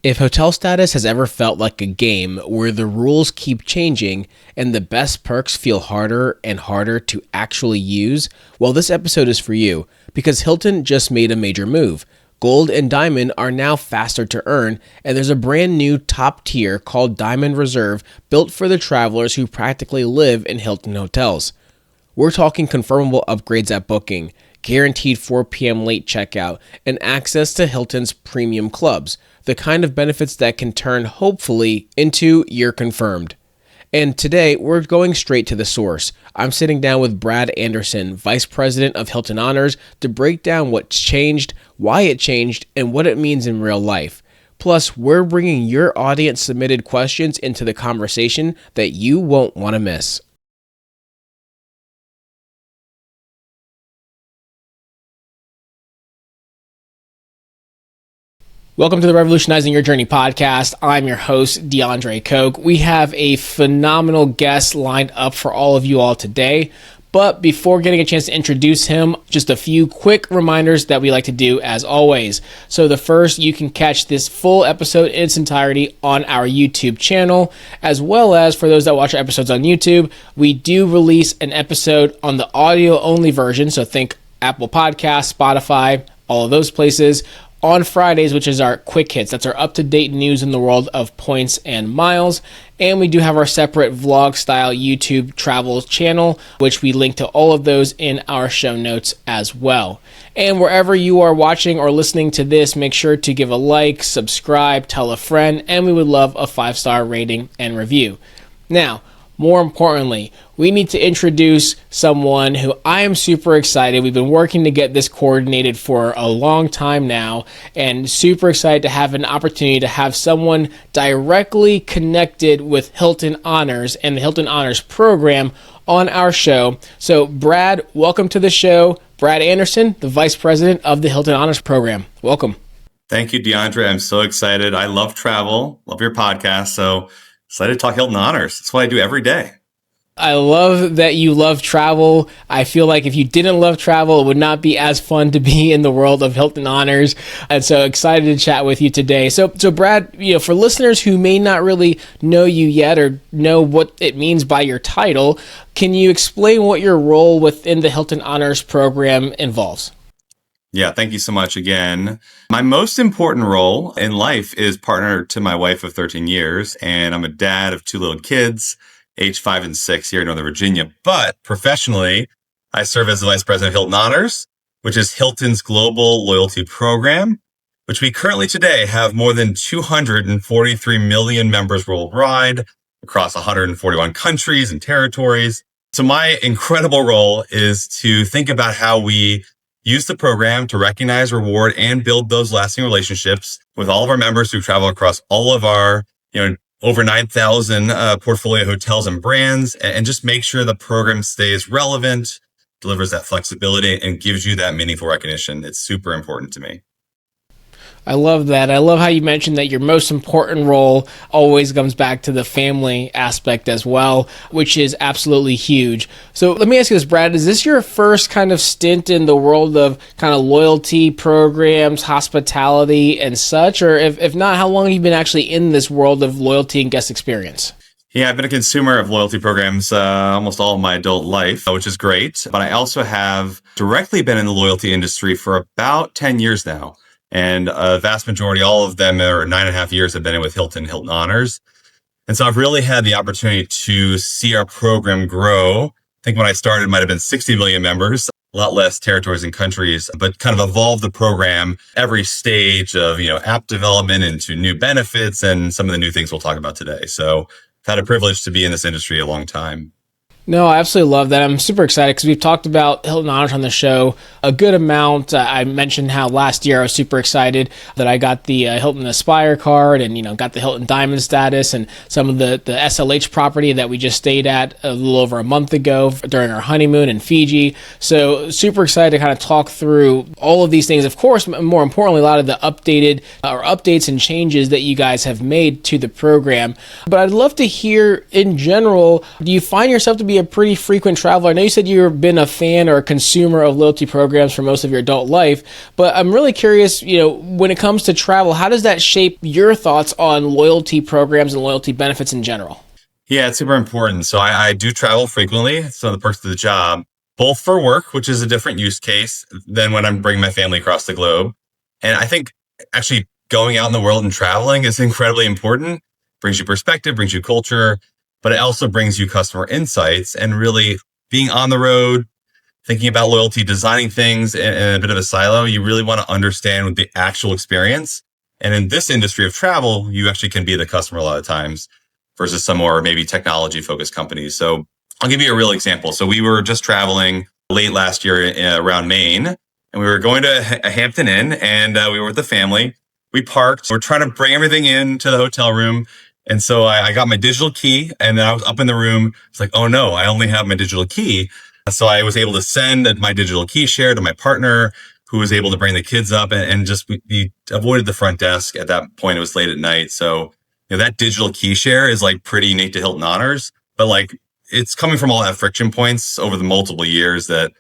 If hotel status has ever felt like a game where the rules keep changing and the best perks feel harder and harder to actually use, well, this episode is for you because Hilton just made a major move. Gold and Diamond are now faster to earn, and there's a brand new top tier called Diamond Reserve built for the travelers who practically live in Hilton hotels. We're talking confirmable upgrades at booking, guaranteed 4 p.m. late checkout, and access to Hilton's Premium Clubs, the kind of benefits that can turn, hopefully, into you're confirmed. And today, we're going straight to the source. I'm sitting down with Brad Anderson, Vice President of Hilton Honors, to break down what's changed, why it changed, and what it means in real life. Plus, we're bringing your audience-submitted questions into the conversation that you won't want to miss. Welcome to the Revolutionizing Your Journey podcast. I'm your host, DeAndre Koch. We have a phenomenal guest lined up for all of you all today. But before getting a chance to introduce him, just a few quick reminders that we like to do as always. So the first, you can catch this full episode in its entirety on our YouTube channel, as well as for those that watch our episodes on YouTube, we do release an episode on the audio only version. So think Apple Podcasts, Spotify, all of those places, on Fridays, which is our quick hits. That's our up-to-date news in the world of points and miles. And we do have our separate vlog-style YouTube travel channel, which we link to all of those in our show notes as well. And wherever you are watching or listening to this, make sure to give a like, subscribe, tell a friend, and we would love a 5-star rating and review. Now, more importantly, we need to introduce someone who I am super excited. We've been working to get this coordinated for a long time now, and super excited to have an opportunity to have someone directly connected with Hilton Honors and the Hilton Honors program on our show. So Brad, welcome to the show. Brad Anderson, the Vice President of the Hilton Honors program. Welcome. Thank you, DeAndre. I'm so excited. I love travel, love your podcast. So excited to talk Hilton Honors. That's what I do every day. I love that you love travel. I feel like if you didn't love travel, it would not be as fun to be in the world of Hilton Honors. And so excited to chat with you today. So Brad, for listeners who may not really know you yet or know what it means by your title, can you explain what your role within the Hilton Honors program involves? Yeah, thank you so much again. My most important role in life is partner to my wife of 13 years, and I'm a dad of 2 little kids, age 5 and 6 here in Northern Virginia. But professionally, I serve as the Vice President of Hilton Honors, which is Hilton's global loyalty program, which we currently today have more than 243 million members worldwide across 141 countries and territories. So my incredible role is to think about how we use the program to recognize, reward, and build those lasting relationships with all of our members who travel across all of our, over 9,000 portfolio hotels and brands, and just make sure the program stays relevant, delivers that flexibility, and gives you that meaningful recognition. It's super important to me. I love that. I love how you mentioned that your most important role always comes back to the family aspect as well, which is absolutely huge. So let me ask you this, Brad, is this your first kind of stint in the world of kind of loyalty programs, hospitality and such? Or if not, how long have you been actually in this world of loyalty and guest experience? Yeah, I've been a consumer of loyalty programs almost all of my adult life, which is great. But I also have directly been in the loyalty industry for about 10 years now. And a vast majority, all of them, or 9.5 years, have been in with Hilton Honors. And so I've really had the opportunity to see our program grow. I think when I started, it might have been 60 million members, a lot less territories and countries, but kind of evolve the program every stage of, app development into new benefits and some of the new things we'll talk about today. So I've had a privilege to be in this industry a long time. No, I absolutely love that. I'm super excited because we've talked about Hilton Honors on the show a good amount. I mentioned how last year I was super excited that I got the Hilton Aspire card and, got the Hilton Diamond status and some of the SLH property that we just stayed at a little over a month ago during our honeymoon in Fiji. So super excited to kind of talk through all of these things. Of course, more importantly, a lot of the updates and changes that you guys have made to the program. But I'd love to hear in general, do you find yourself to be a pretty frequent traveler. I know you said you've been a fan or a consumer of loyalty programs for most of your adult life, but I'm really curious, when it comes to travel, how does that shape your thoughts on loyalty programs and loyalty benefits in general? Yeah, it's super important. So I do travel frequently. It's one of the perks of the job, both for work, which is a different use case than when I'm bringing my family across the globe. And I think actually going out in the world and traveling is incredibly important. Brings you perspective, brings you culture, but it also brings you customer insights and really being on the road, thinking about loyalty, designing things in a bit of a silo. You really want to understand the actual experience. And in this industry of travel, you actually can be the customer a lot of times versus some more maybe technology focused companies. So I'll give you a real example. So we were just traveling late last year around Maine, and we were going to a Hampton Inn, and we were with the family. We parked. We're trying to bring everything into the hotel room. And so I got my digital key, and then I was up in the room. It's like, oh no, I only have my digital key. So I was able to send my digital key share to my partner, who was able to bring the kids up, and just we avoided the front desk. At that point, it was late at night. So that digital key share is like pretty unique to Hilton Honors, but like it's coming from all that friction points over the multiple years that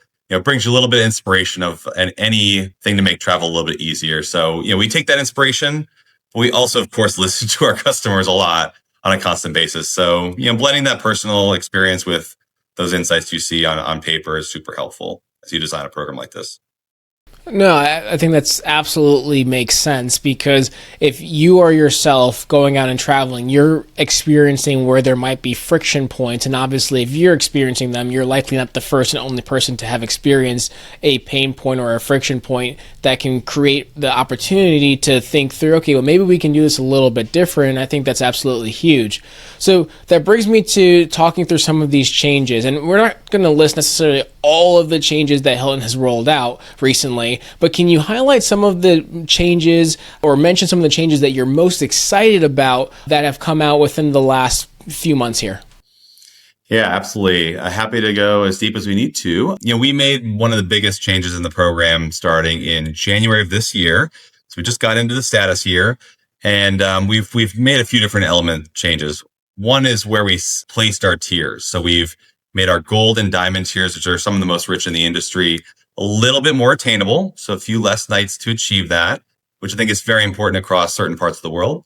brings you a little bit of inspiration of anything to make travel a little bit easier. So we take that inspiration. We also, of course, listen to our customers a lot on a constant basis. So blending that personal experience with those insights you see on paper is super helpful as you design a program like this. No, I think that's absolutely makes sense, because if you are yourself going out and traveling, you're experiencing where there might be friction points. And obviously, if you're experiencing them, you're likely not the first and only person to have experienced a pain point or a friction point that can create the opportunity to think through, okay, well, maybe we can do this a little bit different. And I think that's absolutely huge. So that brings me to talking through some of these changes. And we're not going to list necessarily all of the changes that Hilton has rolled out recently, but can you highlight some of the changes or mention some of the changes that you're most excited about that have come out within the last few months here? Yeah, absolutely. Happy to go as deep as we need to. We made one of the biggest changes in the program starting in January of this year. So we just got into the status year, and we've made a few different element changes. One is where we placed our tiers. So we've made our gold and diamond tiers, which are some of the most rich in the industry, a little bit more attainable. So a few less nights to achieve that, which I think is very important across certain parts of the world.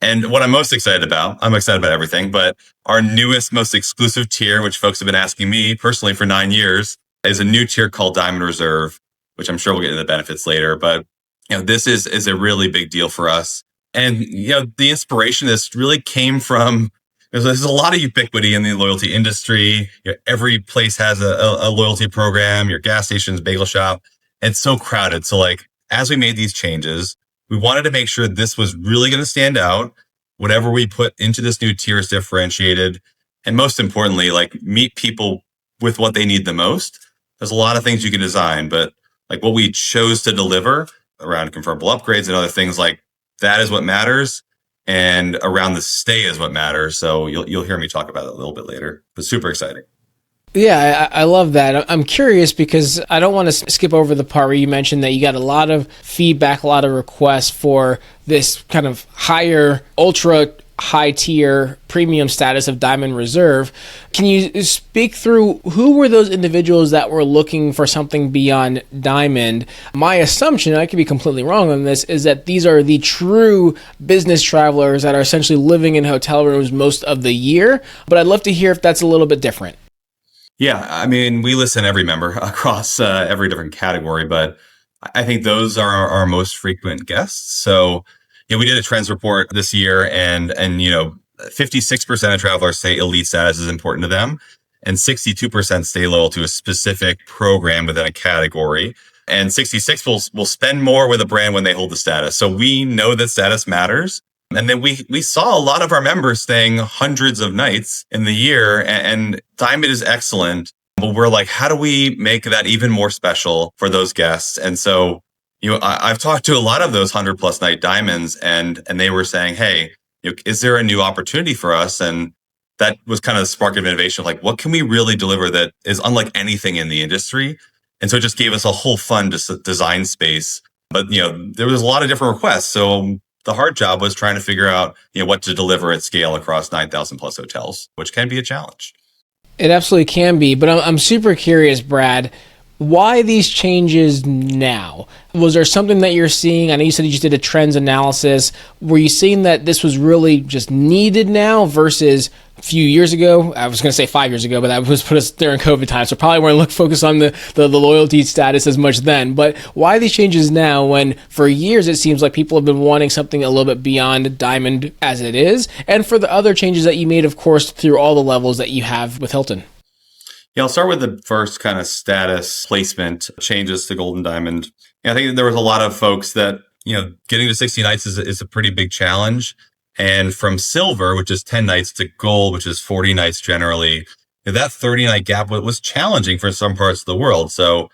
And what I'm most excited about, I'm excited about everything, but our newest, most exclusive tier, which folks have been asking me personally for 9 years, is a new tier called Diamond Reserve, which I'm sure we'll get into the benefits later. But this is a really big deal for us. And the inspiration of this really came from there's a lot of ubiquity in the loyalty industry. Every place has a loyalty program, your gas stations, bagel shop. It's so crowded. So as we made these changes, we wanted to make sure this was really going to stand out. Whatever we put into this new tier is differentiated. And most importantly, meet people with what they need the most. There's a lot of things you can design, but what we chose to deliver around confirmable upgrades and other things that is what matters. And around the stay is what matters. So you'll hear me talk about it a little bit later, but super exciting. Yeah, I love that. I'm curious because I don't want to skip over the part where you mentioned that you got a lot of feedback, a lot of requests for this kind of higher, ultra high tier premium status of Diamond Reserve. Can you speak through who were those individuals that were looking for something beyond Diamond? My assumption, I could be completely wrong on this, is that these are the true business travelers that are essentially living in hotel rooms most of the year. But I'd love to hear if that's a little bit different. Yeah, I mean, we listen every member across every different category, but I think those are our most frequent guests. So we did a trends report this year, and 56% of travelers say elite status is important to them, and 62% stay loyal to a specific program within a category, and 66 will spend more with a brand when they hold the status. So we know that status matters. And then we saw a lot of our members staying hundreds of nights in the year, and Diamond is excellent. But we're like, how do we make that even more special for those guests? And so, I've talked to a lot of those 100+ night Diamonds, and they were saying, hey, is there a new opportunity for us? And that was kind of the spark of innovation. What can we really deliver that is unlike anything in the industry? And so it just gave us a whole fun design space. But, there was a lot of different requests. So the hard job was trying to figure out, what to deliver at scale across 9,000+ hotels, which can be a challenge. It absolutely can be, but I'm super curious, Brad. Why these changes now? Was there something that you're seeing? I know you said you just did a trends analysis. Were you seeing that this was really just needed now versus a few years ago? I was going to say 5 years ago, but that was put us during COVID time, so probably weren't focused on the loyalty status as much then. But why these changes now when for years it seems like people have been wanting something a little bit beyond Diamond as it is? And for the other changes that you made, of course, through all the levels that you have with Hilton. Yeah, I'll start with the first kind of status placement changes to Gold and Diamond. I think there was a lot of folks that, getting to 60 nights is a pretty big challenge. And from Silver, which is 10 nights, to Gold, which is 40 nights generally, that 30-night gap was challenging for some parts of the world. So,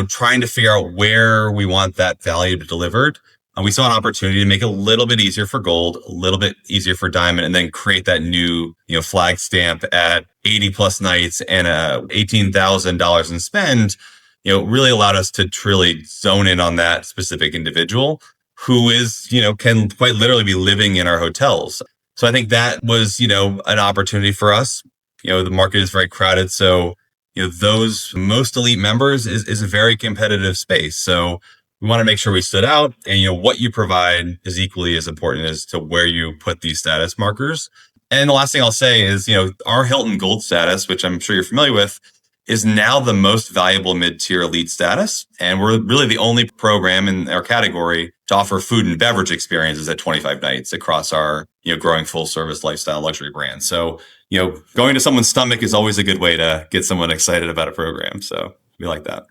trying to figure out where we want that value to be delivered. We saw an opportunity to make it a little bit easier for Gold, a little bit easier for Diamond, and then create that new, flag stamp at 80 plus nights and $18,000 in spend, really allowed us to truly zone in on that specific individual who is, can quite literally be living in our hotels. So I think that was, an opportunity for us. The market is very crowded. So, those most elite members is a very competitive space. So we want to make sure we stood out, and what you provide is equally as important as to where you put these status markers. And the last thing I'll say is, our Hilton Gold status, which I'm sure you're familiar with, is now the most valuable mid-tier elite status. And we're really the only program in our category to offer food and beverage experiences at 25 nights across our, growing full service lifestyle luxury brand. So, going to someone's stomach is always a good way to get someone excited about a program. So we like that.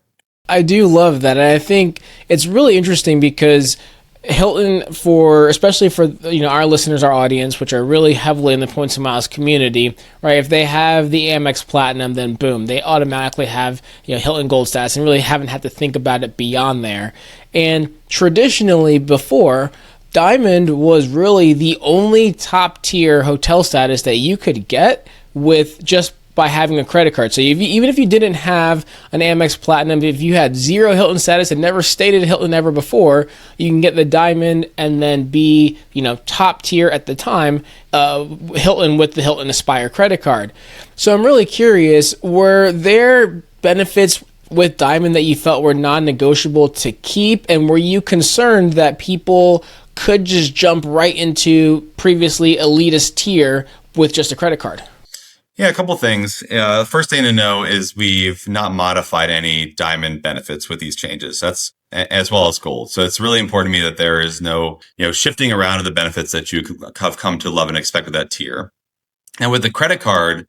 I do love that. And I think it's really interesting because Hilton, especially for our listeners, our audience, which are really heavily in the Points and Miles community, right? If they have the Amex Platinum, then boom, they automatically have Hilton Gold status and really haven't had to think about it beyond there. And traditionally before, Diamond was really the only top tier hotel status that you could get with just by having a credit card. So even if you didn't have an Amex Platinum, if you had zero Hilton status and never stayed at Hilton ever before, you can get the Diamond and then be, top tier at the time, Hilton with the Hilton Aspire credit card. So I'm really curious, were there benefits with Diamond that you felt were non-negotiable to keep? And were you concerned that people could just jump right into previously elitist tier with just a credit card? Yeah, a couple things. First thing to know is we've not modified any Diamond benefits with these changes. That's as well as Gold. So it's really important to me that there is no, shifting around of the benefits that you have come to love and expect with that tier. And with the credit card,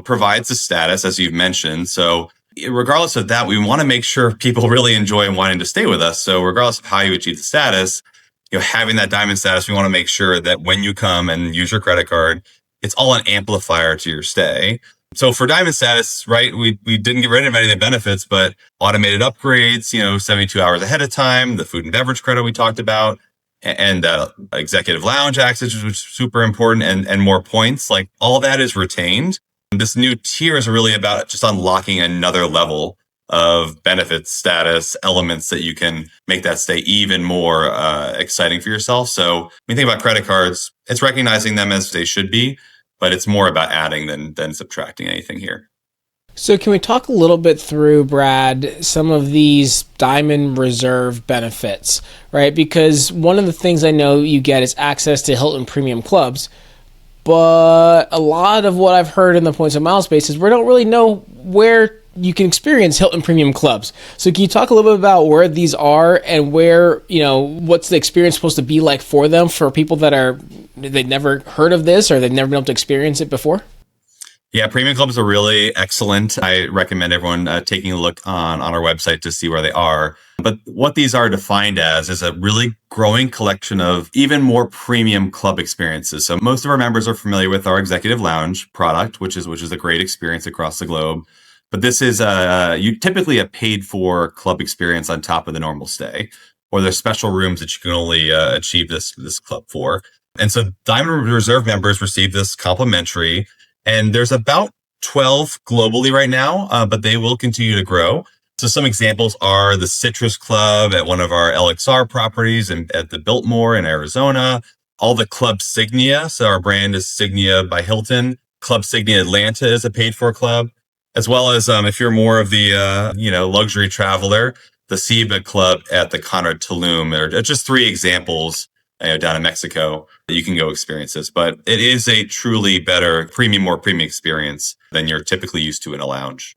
provides a status, as you've mentioned. So regardless of that, we want to make sure people really enjoy wanting to stay with us. So regardless of how you achieve the status, having that Diamond status, we want to make sure that when you come and use your credit card, it's all an amplifier to your stay. So for Diamond status, right, we didn't get rid of any of the benefits, but automated upgrades, 72 hours ahead of time, the food and beverage credit we talked about, and executive lounge access, which is super important, and more points, like all that is retained. This new tier is really about just unlocking another level of benefits, status, elements that you can make that stay even more exciting for yourself. So when you think about credit cards, it's recognizing them as they should be, but it's more about adding than subtracting anything here. So can we talk a little bit through, Brad, some of these Diamond Reserve benefits, right? Because one of the things I know you get is access to Hilton Premium Clubs, but a lot of what I've heard in the Points and Miles space is we don't really know where you can experience Hilton Premium Clubs. So can you talk a little bit about where these are and where, what's the experience supposed to be like for them, for people that they've never heard of this or they've never been able to experience it before? Yeah, Premium Clubs are really excellent. I recommend everyone taking a look on our website to see where they are. But what these are defined as is a really growing collection of even more premium club experiences. So most of our members are familiar with our Executive Lounge product, which is a great experience across the globe. But this is typically a paid for club experience on top of the normal stay, or there's special rooms that you can only achieve this club for. And so Diamond Reserve members receive this complimentary, and there's about 12 globally right now, but they will continue to grow. So some examples are the Citrus Club at one of our LXR properties and at the Biltmore in Arizona, all the Club Signia. So our brand is Signia by Hilton. Club Signia Atlanta is a paid for club, as well as if you're more of the luxury traveler, the Ciba Club at the Conrad Tulum. Are just three examples down in Mexico that you can go experience this. But it is a truly better, more premium experience than you're typically used to in a lounge.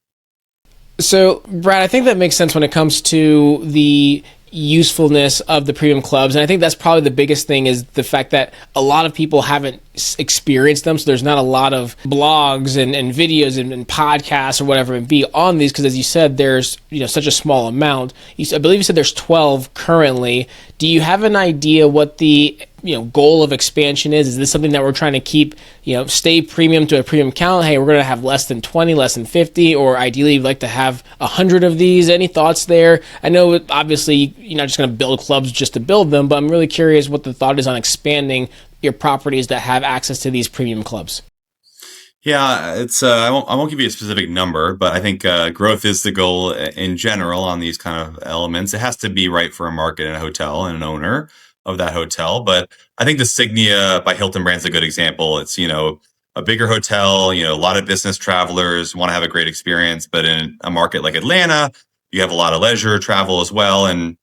So, Brad, I think that makes sense when it comes to the usefulness of the premium clubs. And I think that's probably the biggest thing, is the fact that a lot of people haven't experienced them. So there's not a lot of blogs and videos and podcasts or whatever it may be on these, because as you said, there's such a small amount. I believe you said there's 12 currently. Do you have an idea what the goal of expansion is? Is this something that we're trying to keep, stay premium to a premium count? Hey, we're going to have less than 20, less than 50, or ideally you'd like to have 100 of these. Any thoughts there? I know obviously you're not just going to build clubs just to build them, but I'm really curious what the thought is on expanding your properties that have access to these premium clubs. Yeah, it's I won't give you a specific number, but I think growth is the goal in general on these kind of elements. It has to be right for a market and a hotel and an owner of that hotel. But I think the Signia by Hilton brand is a good example. It's, a bigger hotel, a lot of business travelers want to have a great experience. But in a market like Atlanta, you have a lot of leisure travel as well. And,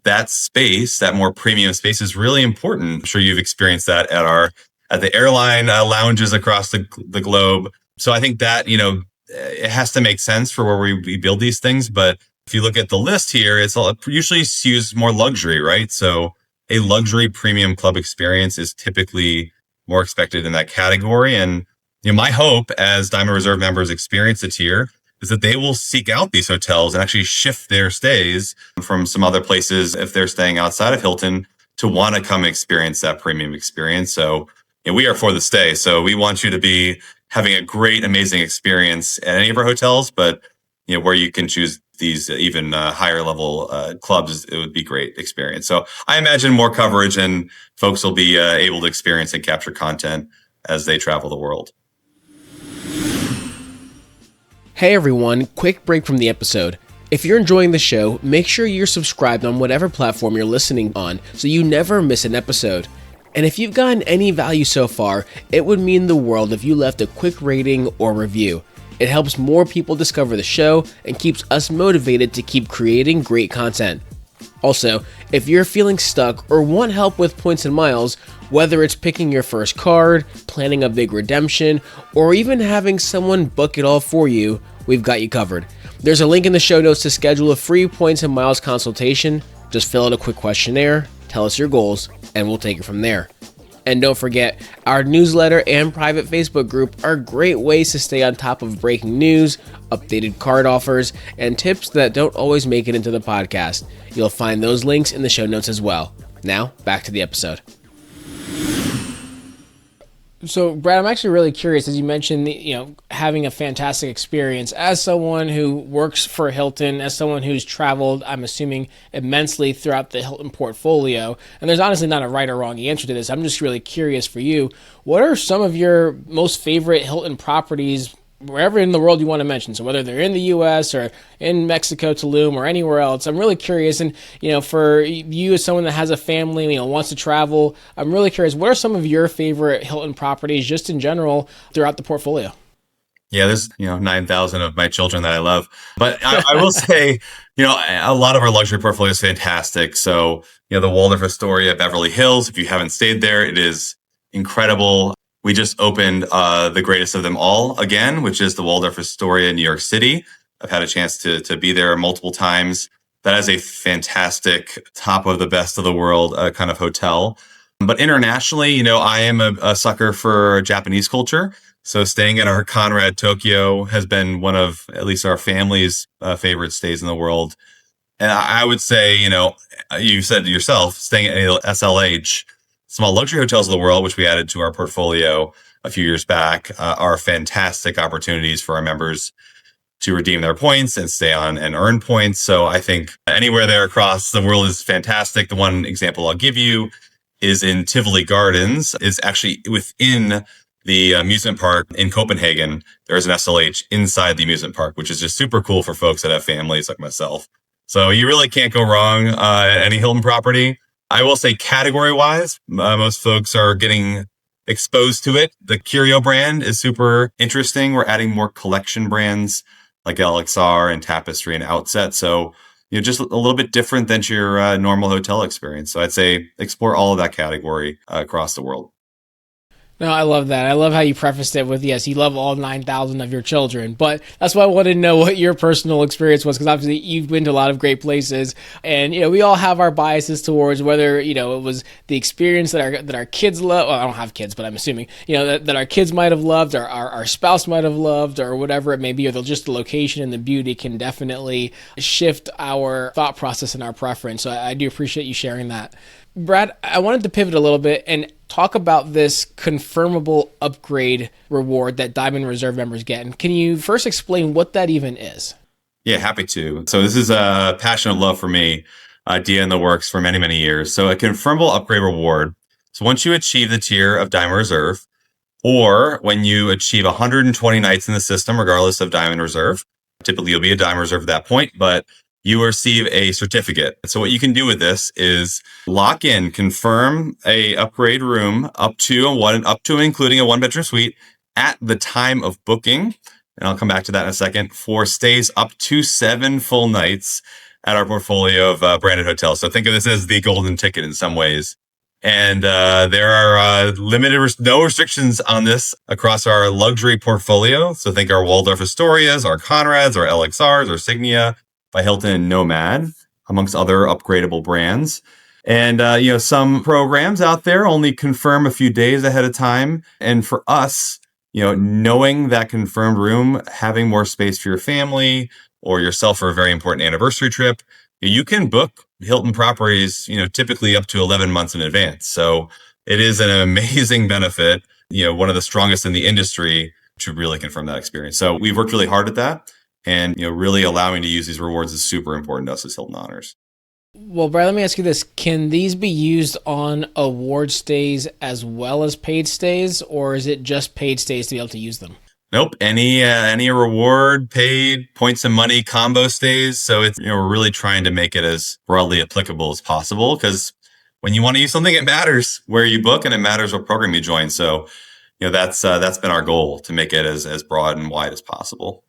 that space, that more premium space is really important. I'm sure you've experienced that at the airline lounges across the globe. So I think that, it has to make sense for where we build these things. But if you look at the list here, it usually skews more luxury, right? So a luxury premium club experience is typically more expected in that category. And my hope as Diamond Reserve members experience the tier is that they will seek out these hotels and actually shift their stays from some other places, if they're staying outside of Hilton, to want to come experience that premium experience. So we are for the stay. So we want you to be having a great, amazing experience at any of our hotels, but where you can choose these even higher level clubs, it would be great experience. So I imagine more coverage, and folks will be able to experience and capture content as they travel the world. Hey everyone, quick break from the episode. If you're enjoying the show, make sure you're subscribed on whatever platform you're listening on so you never miss an episode. And if you've gotten any value so far, it would mean the world if you left a quick rating or review. It helps more people discover the show and keeps us motivated to keep creating great content. Also, if you're feeling stuck or want help with points and miles, whether it's picking your first card, planning a big redemption, or even having someone book it all for you, we've got you covered. There's a link in the show notes to schedule a free points and miles consultation. Just fill out a quick questionnaire, tell us your goals, and we'll take it from there. And don't forget, our newsletter and private Facebook group are great ways to stay on top of breaking news, updated card offers, and tips that don't always make it into the podcast. You'll find those links in the show notes as well. Now, back to the episode. So, Brad, I'm actually really curious, as you mentioned, having a fantastic experience as someone who works for Hilton, as someone who's traveled, I'm assuming, immensely throughout the Hilton portfolio. And there's honestly not a right or wrong answer to this. I'm just really curious for you. What are some of your most favorite Hilton properties, wherever in the world you want to mention? So whether they're in the U.S. or in Mexico, Tulum, or anywhere else, I'm really curious. And, for you as someone that has a family, wants to travel, I'm really curious, what are some of your favorite Hilton properties just in general throughout the portfolio? Yeah, there's, 9,000 of my children that I love. But I will say, a lot of our luxury portfolio is fantastic. So, the Waldorf Astoria, Beverly Hills, if you haven't stayed there, it is incredible. We just opened the greatest of them all again, which is the Waldorf Astoria in New York City. I've had a chance to be there multiple times. That is a fantastic, top of the best of the world kind of hotel. But internationally, I am a sucker for Japanese culture. So staying at our Conrad Tokyo has been one of at least our family's favorite stays in the world. And I would say, you said yourself, staying at SLH, small luxury hotels of the world, which we added to our portfolio a few years back, are fantastic opportunities for our members to redeem their points and stay on and earn points. So I think anywhere there across the world is fantastic. The one example I'll give you is in Tivoli Gardens, is actually within the amusement park in Copenhagen. There's an SLH inside the amusement park, which is just super cool for folks that have families like myself. So you really can't go wrong at any Hilton property. I will say category-wise, most folks are getting exposed to it. The Curio brand is super interesting. We're adding more collection brands like LXR and Tapestry and Outset. So, just a little bit different than your normal hotel experience. So I'd say explore all of that category across the world. No, I love that. I love how you prefaced it with, yes, you love all 9,000 of your children. But that's why I wanted to know what your personal experience was, because obviously you've been to a lot of great places. And, we all have our biases towards whether, it was the experience that our kids love. Well, I don't have kids, but I'm assuming, that our kids might have loved, or our spouse might have loved, or whatever it may be, or just the location and the beauty can definitely shift our thought process and our preference. So I do appreciate you sharing that. Brad, I wanted to pivot a little bit and talk about this confirmable upgrade reward that Diamond Reserve members get. And can you first explain what that even is? Yeah, happy to. So this is a passion of love for me, idea in the works for many, many years. So a confirmable upgrade reward. So once you achieve the tier of Diamond Reserve, or when you achieve 120 nights in the system, regardless of Diamond Reserve, typically you'll be a Diamond Reserve at that point, but you receive a certificate. So what you can do with this is confirm a upgrade room up to and including a 1-bedroom suite at the time of booking. And I'll come back to that in a second, for stays up to 7 full nights at our portfolio of branded hotels. So think of this as the golden ticket in some ways. And there are no restrictions on this across our luxury portfolio. So think our Waldorf Astorias, our Conrads, our LXRs, our Signia by Hilton and NoMad, amongst other upgradable brands. And, some programs out there only confirm a few days ahead of time. And for us, knowing that confirmed room, having more space for your family or yourself for a very important anniversary trip, you can book Hilton properties, typically up to 11 months in advance. So it is an amazing benefit, one of the strongest in the industry to really confirm that experience. So we've worked really hard at that. And, really allowing to use these rewards is super important to us as Hilton Honors. Well, Brad, let me ask you this. Can these be used on award stays as well as paid stays, or is it just paid stays to be able to use them? Nope. Any reward, paid, points and money combo stays. So it's, we're really trying to make it as broadly applicable as possible, because when you want to use something, it matters where you book and it matters what program you join. So, that's been our goal, to make it as broad and wide as possible.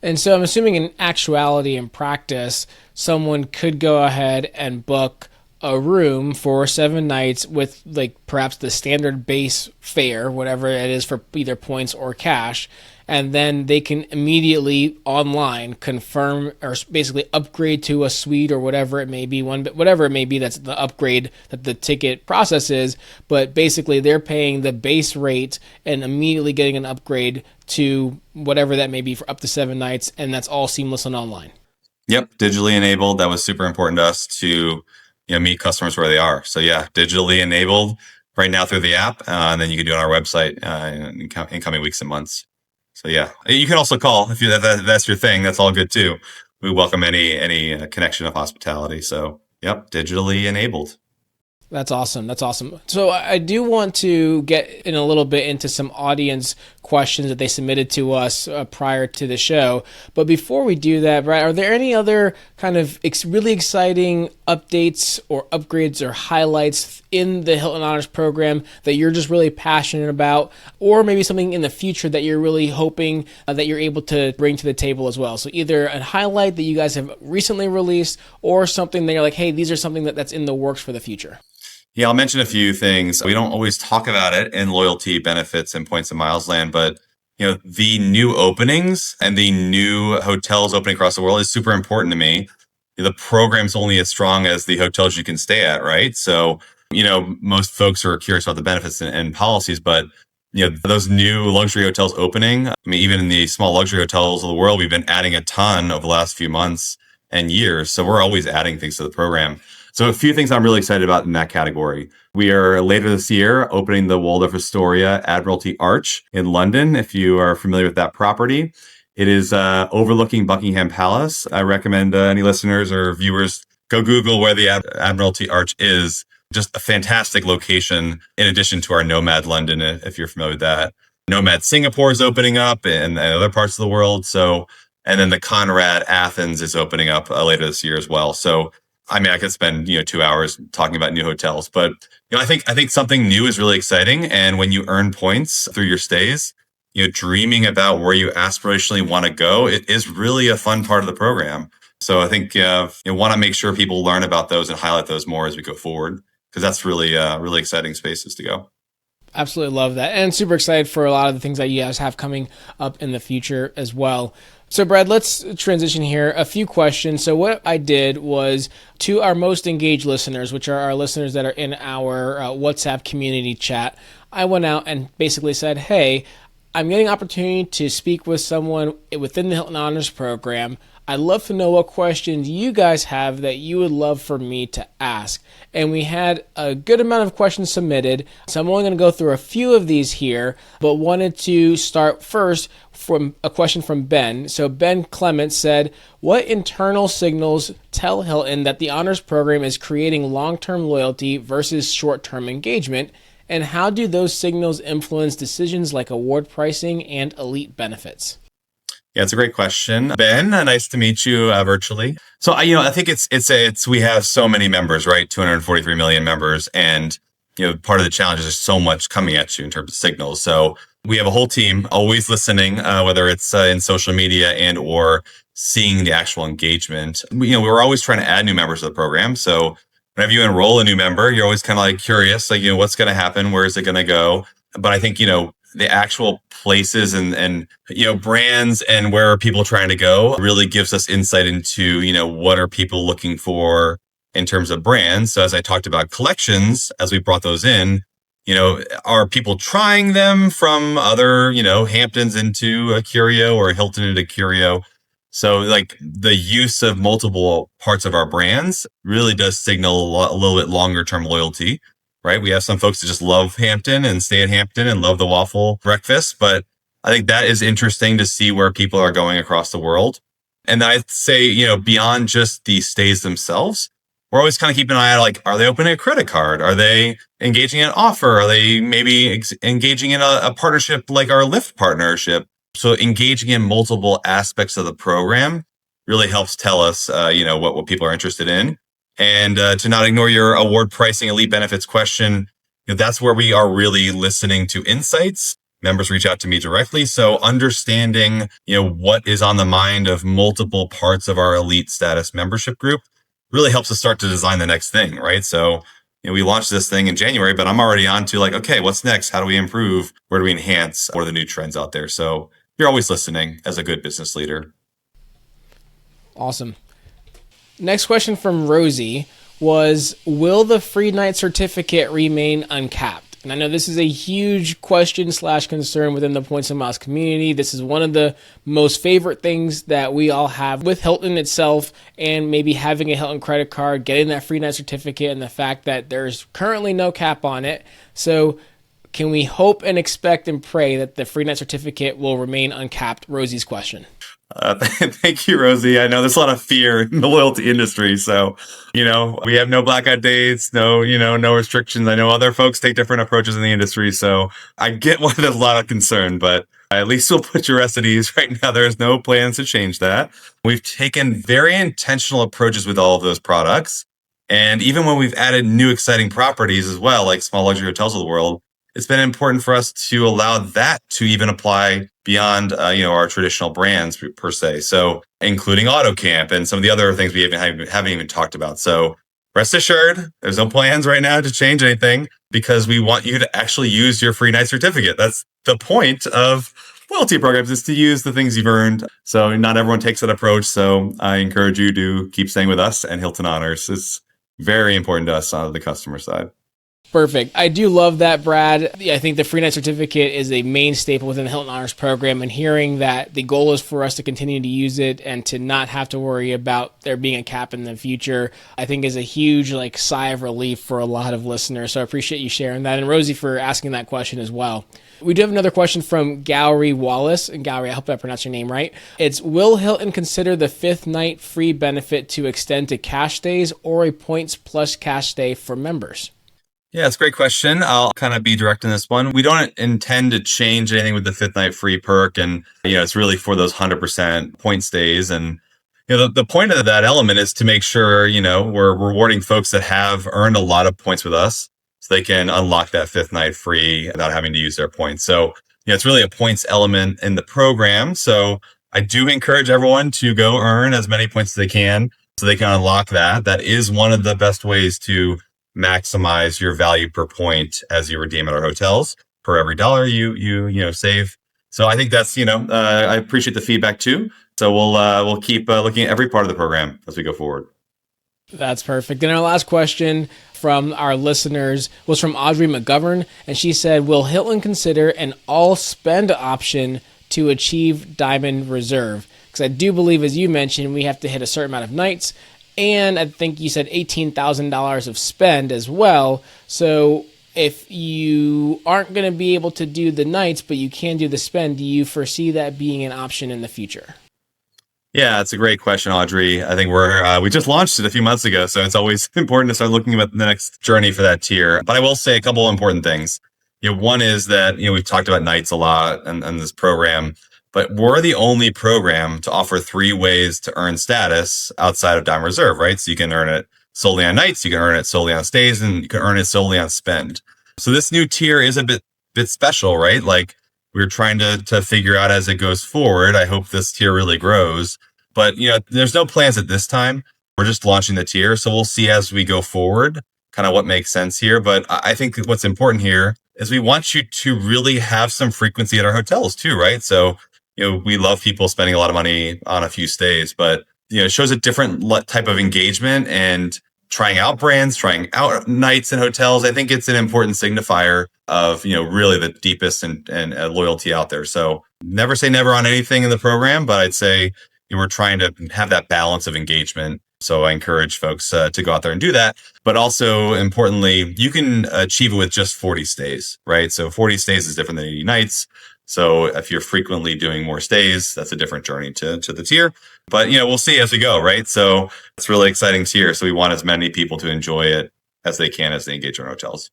And so I'm assuming in actuality and practice, someone could go ahead and book a room for 7 nights with perhaps the standard base fare, whatever it is, for either points or cash. And then they can immediately online confirm or basically upgrade to a suite or whatever it may be, whatever it may be, that's the upgrade that the ticket process is. But basically they're paying the base rate and immediately getting an upgrade to whatever that may be for up to 7 nights. And that's all seamless and online. Yep. Digitally enabled. That was super important to us to meet customers where they are. So yeah, digitally enabled right now through the app. And then you can do it on our website in coming weeks and months. So yeah, you can also call if that's your thing. That's all good too. We welcome any connection of hospitality. So yep, digitally enabled. That's awesome. That's awesome. So I do want to get in a little bit into some audience questions that they submitted to us prior to the show. But before we do that, Brad, are there any other kind of really exciting updates or upgrades or highlights in the Hilton Honors program that you're just really passionate about, or maybe something in the future that you're really hoping that you're able to bring to the table as well? So either a highlight that you guys have recently released, or something that you're like, hey, these are something that's in the works for the future. Yeah, I'll mention a few things. We don't always talk about it in loyalty, benefits, and points and miles land, but the new openings and the new hotels opening across the world is super important to me. The program's only as strong as the hotels you can stay at, right? So, most folks are curious about the benefits and policies, but those new luxury hotels opening, even in the small luxury hotels of the world, we've been adding a ton over the last few months and years. So we're always adding things to the program. So a few things I'm really excited about in that category. We are later this year opening the Waldorf Astoria Admiralty Arch in London. If you are familiar with that property, it is overlooking Buckingham Palace. I recommend any listeners or viewers go Google where the Admiralty Arch is. Just a fantastic location, in addition to our NoMad London, if you're familiar with that. NoMad Singapore is opening up and other parts of the world. So, and then the Conrad Athens is opening up later this year as well. So I mean, I could spend, 2 hours talking about new hotels, but I think something new is really exciting. And when you earn points through your stays, dreaming about where you aspirationally want to go, it is really a fun part of the program. So I think you want to make sure people learn about those and highlight those more as we go forward, because that's really really exciting spaces to go. Absolutely love that. And super excited for a lot of the things that you guys have coming up in the future as well. So Brad, let's transition here. A few questions. So what I did was, to our most engaged listeners, which are our listeners that are in our WhatsApp community chat, I went out and basically said, hey, I'm getting an opportunity to speak with someone within the Hilton Honors program. I'd love to know what questions you guys have that you would love for me to ask. And we had a good amount of questions submitted. So I'm only going to go through a few of these here, but wanted to start first from a question from Ben. So Ben Clement said, what internal signals tell Hilton that the Honors program is creating long-term loyalty versus short-term engagement? And how do those signals influence decisions like award pricing and elite benefits? Yeah, it's a great question, Ben. Nice to meet you virtually. So I think it's we have so many members, right? 243 million members, and part of the challenge is there's so much coming at you in terms of signals. So we have a whole team always listening, whether it's in social media and or seeing the actual engagement. We're always trying to add new members to the program. So whenever you enroll a new member, you're always kind of like curious, like what's going to happen, where is it going to go? But I think the actual places and brands and where are people trying to go really gives us insight into what are people looking for in terms of brands. So as I talked about collections, as we brought those in, are people trying them from other Hamptons into a Curio or Hilton into Curio? So like the use of multiple parts of our brands really does signal a little bit longer term loyalty. Right? We have some folks that just love Hampton and stay at Hampton and love the waffle breakfast. But I think that is interesting to see where people are going across the world. And I'd say, beyond just the stays themselves, we're always kind of keeping an eye on, like, are they opening a credit card? Are they engaging in an offer? Are they maybe engaging in a partnership like our Lyft partnership? So engaging in multiple aspects of the program really helps tell us, what people are interested in. And to not ignore your award pricing elite benefits question, that's where we are really listening to insights. Members reach out to me directly. So understanding, what is on the mind of multiple parts of our elite status membership group really helps us start to design the next thing, right? So we launched this thing in January, but I'm already on to like, okay, what's next? How do we improve? Where do we enhance? What are the new trends out there? So you're always listening as a good business leader. Awesome. Next question from Rosie was, will the free night certificate remain uncapped? And I know this is a huge question / concern within the Points and Miles community. This is one of the most favorite things that we all have with Hilton itself, and maybe having a Hilton credit card, getting that free night certificate, and the fact that there's currently no cap on it. So can we hope and expect and pray that the free night certificate will remain uncapped? Rosie's question. Thank you, Rosie. I know there's a lot of fear in the loyalty industry. So, we have no blackout dates, no restrictions. I know other folks take different approaches in the industry. So I get why there's a lot of concern, but at least we'll put your rest at ease right now. There's no plans to change that. We've taken very intentional approaches with all of those products. And even when we've added new exciting properties as well, like small luxury hotels of the world, it's been important for us to allow that to even apply beyond, our traditional brands per se. So including AutoCamp and some of the other things we haven't even talked about. So rest assured, there's no plans right now to change anything because we want you to actually use your free night certificate. That's the point of loyalty programs, is to use the things you've earned. So not everyone takes that approach. So I encourage you to keep staying with us and Hilton Honors. It's very important to us on the customer side. Perfect. I do love that, Brad. I think the free night certificate is a main staple within the Hilton Honors program, and hearing that the goal is for us to continue to use it and to not have to worry about there being a cap in the future, I think is a huge sigh of relief for a lot of listeners. So I appreciate you sharing that, and Rosie for asking that question as well. We do have another question from Gowrie Wallace. And Gowrie, I hope I pronounced your name right. It's, will Hilton consider the 5th night free benefit to extend to cash stays or a points plus cash stay for members? Yeah, it's a great question. I'll kind of be direct in this one. We don't intend to change anything with the 5th night free perk. And, it's really for those 100% point stays. And, The point of that element is to make sure, we're rewarding folks that have earned a lot of points with us so they can unlock that fifth night free without having to use their points. So, it's really a points element in the program. So I do encourage everyone to go earn as many points as they can so they can unlock that. That is one of the best ways to maximize your value per point as you redeem at our hotels for every dollar you save. So I think that's, I appreciate the feedback too. So we'll keep looking at every part of the program as we go forward. That's perfect. And our last question from our listeners was from Audrey McGovern, and she said, will Hilton consider an all-spend option to achieve Diamond Reserve? Because I do believe, as you mentioned, we have to hit a certain amount of nights, and I think you said $18,000 of spend as well. So if you aren't going to be able to do the nights, but you can do the spend, do you foresee that being an option in the future? Yeah, it's a great question, Audrey. I think we just launched it a few months ago, so it's always important to start looking at the next journey for that tier. But I will say a couple of important things. One is that, we've talked about nights a lot and this program, but we're the only program to offer 3 ways to earn status outside of Diamond Reserve, right? So you can earn it solely on nights, you can earn it solely on stays, and you can earn it solely on spend. So this new tier is a bit special, right? Like we're trying to figure out as it goes forward. I hope this tier really grows. But, there's no plans at this time. We're just launching the tier. So we'll see as we go forward, kind of what makes sense here. But I think what's important here is we want you to really have some frequency at our hotels too, right? So, we love people spending a lot of money on a few stays, but, it shows a different type of engagement and trying out brands, trying out nights in hotels. I think it's an important signifier of, really the deepest and loyalty out there. So never say never on anything in the program, but I'd say, we're trying to have that balance of engagement. So I encourage folks to go out there and do that. But also importantly, you can achieve it with just 40 stays, right? So 40 stays is different than 80 nights. So if you're frequently doing more stays, that's a different journey to the tier. But, we'll see as we go, right? So it's a really exciting tier. So we want as many people to enjoy it as they can as they engage in our hotels.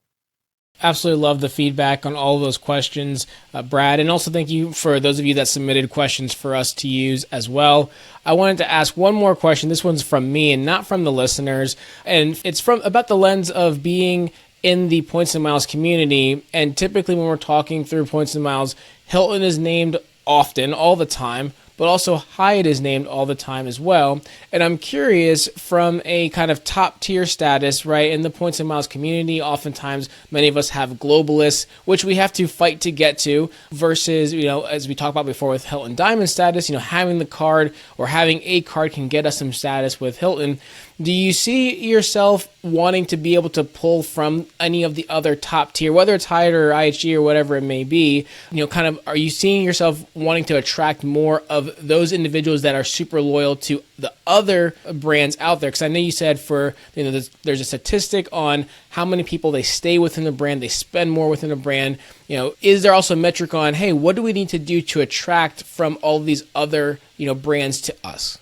Absolutely love the feedback on all of those questions, Brad. And also thank you for those of you that submitted questions for us to use as well. I wanted to ask one more question. This one's from me and not from the listeners. And it's from about the lens of being in the Points and Miles community. And typically when we're talking through Points and Miles, Hilton is named often, all the time, but also Hyatt is named all the time as well. And I'm curious, from a kind of top tier status, right, in the Points and Miles community, oftentimes many of us have globalists, which we have to fight to get to, versus, as we talked about before with Hilton Diamond status, having the card or having a card can get us some status with Hilton. Do you see yourself wanting to be able to pull from any of the other top tier, whether it's Hyatt or IHG or whatever it may be, are you seeing yourself wanting to attract more of those individuals that are super loyal to the other brands out there? Because I know you said there's a statistic on how many people they stay within the brand, they spend more within a brand. Is there also a metric on, hey, what do we need to do to attract from all of these other, brands to us?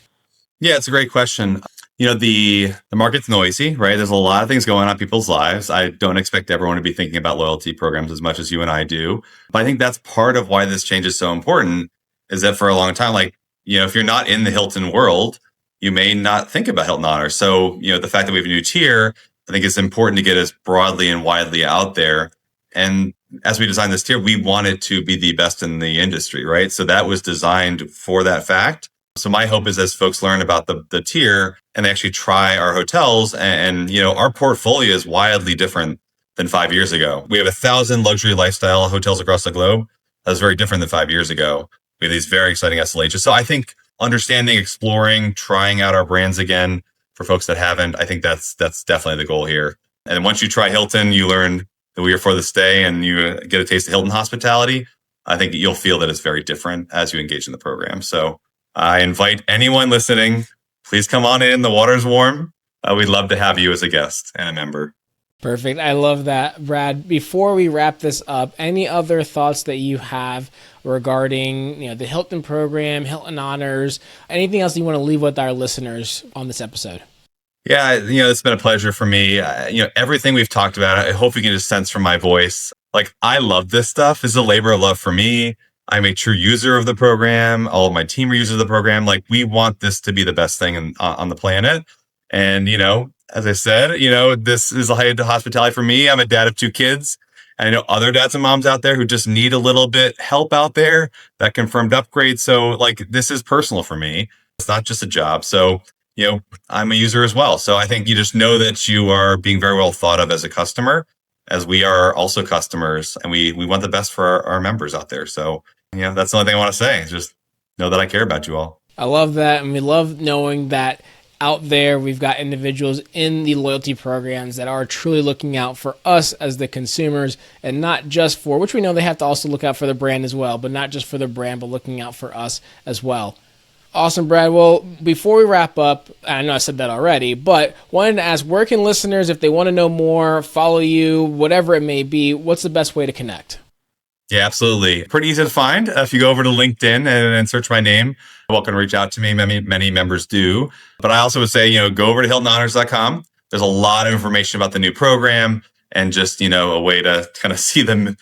Yeah, it's a great question. The market's noisy, right? There's a lot of things going on in people's lives. I don't expect everyone to be thinking about loyalty programs as much as you and I do. But I think that's part of why this change is so important, is that for a long time, if you're not in the Hilton world, you may not think about Hilton Honors. So, the fact that we have a new tier, I think it's important to get us broadly and widely out there. And as we designed this tier, we wanted to be the best in the industry, right? So that was designed for that fact. So my hope is as folks learn about the tier and they actually try our hotels and our portfolio is wildly different than 5 years ago. We have 1,000 luxury lifestyle hotels across the globe. That was very different than 5 years ago. We have these very exciting SLHs. So I think understanding, exploring, trying out our brands again for folks that haven't, I think that's definitely the goal here. And once you try Hilton, you learn that we are for the stay and you get a taste of Hilton hospitality. I think you'll feel that it's very different as you engage in the program. So I invite anyone listening, please come on in. The water's warm. We'd love to have you as a guest and a member. Perfect. I love that, Brad. Before we wrap this up, any other thoughts that you have regarding the Hilton program, Hilton Honors, anything else you want to leave with our listeners on this episode? Yeah, it's been a pleasure for me. Everything we've talked about, I hope you can just sense from my voice. I love this stuff. It's a labor of love for me. I'm a true user of the program. All of my team are users of the program. Like, we want this to be the best thing on the planet. And, as I said, this is a height of hospitality for me. I'm a dad of 2 kids. And I know other dads and moms out there who just need a little bit help out there, that confirmed upgrade. So like, this is personal for me. It's not just a job. So, I'm a user as well. So I think you just know that you are being very well thought of as a customer, as we are also customers, and we want the best for our members out there. So, that's the only thing I want to say, is just know that I care about you all. I love that. And we love knowing that out there we've got individuals in the loyalty programs that are truly looking out for us as the consumers, and not just for, which we know they have to also look out for the brand as well, but not just for the brand, but looking out for us as well. Awesome, Brad. Well, before we wrap up, I know I said that already, but wanted to ask, where can listeners, if they want to know more, follow you, whatever it may be, what's the best way to connect? Yeah, absolutely. Pretty easy to find. If you go over to LinkedIn and search my name, you're welcome to reach out to me. Many members do. But I also would say, go over to HiltonHonors.com. There's a lot of information about the new program, and just, a way to kind of see the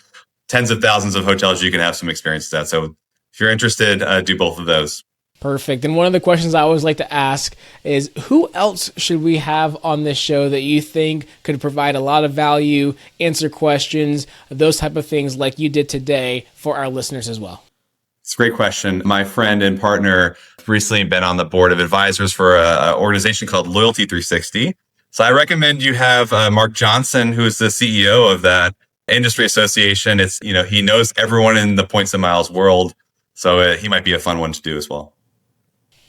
tens of thousands of hotels you can have some experience at. So if you're interested, do both of those. Perfect. And one of the questions I always like to ask is, who else should we have on this show that you think could provide a lot of value, answer questions, those type of things like you did today for our listeners as well? It's a great question. My friend and partner recently been on the board of advisors for an organization called Loyalty 360. So I recommend you have Mark Johnson, who is the CEO of that industry association. It's, he knows everyone in the points and miles world. So he might be a fun one to do as well.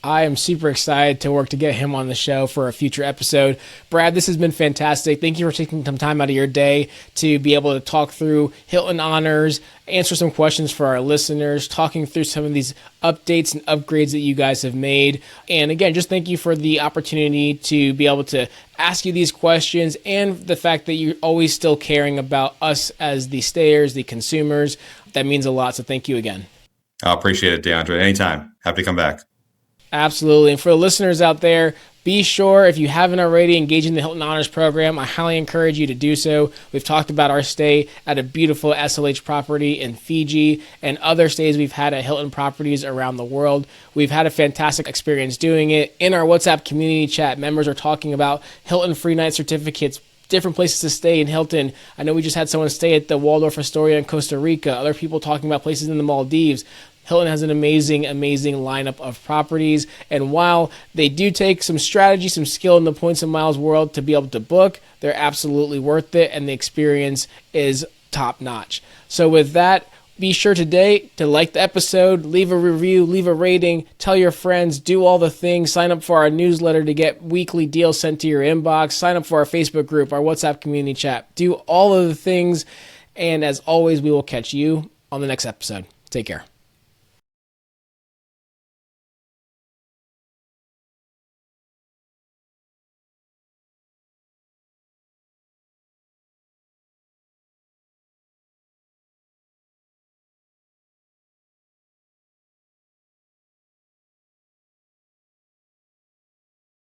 I am super excited to work to get him on the show for a future episode. Brad, this has been fantastic. Thank you for taking some time out of your day to be able to talk through Hilton Honors, answer some questions for our listeners, talking through some of these updates and upgrades that you guys have made. And again, just thank you for the opportunity to be able to ask you these questions, and the fact that you're always still caring about us as the stayers, the consumers. That means a lot. So thank you again. I appreciate it, DeAndre. Anytime. Happy to come back. Absolutely. And for the listeners out there, be sure, if you haven't already, engaged in the Hilton Honors program. I highly encourage you to do so. We've talked about our stay at a beautiful SLH property in Fiji, and other stays we've had at Hilton properties around the world. We've had a fantastic experience doing it. In our WhatsApp community chat, members are talking about Hilton free night certificates, different places to stay in Hilton. I know we just had someone stay at the Waldorf Astoria in Costa Rica. Other people talking about places in the Maldives. Hilton has an amazing, amazing lineup of properties. And while they do take some strategy, some skill in the points and miles world to be able to book, they're absolutely worth it, and the experience is top notch. So with that, be sure today to like the episode, leave a review, leave a rating, tell your friends, do all the things, sign up for our newsletter to get weekly deals sent to your inbox, sign up for our Facebook group, our WhatsApp community chat, do all of the things. And as always, we will catch you on the next episode. Take care.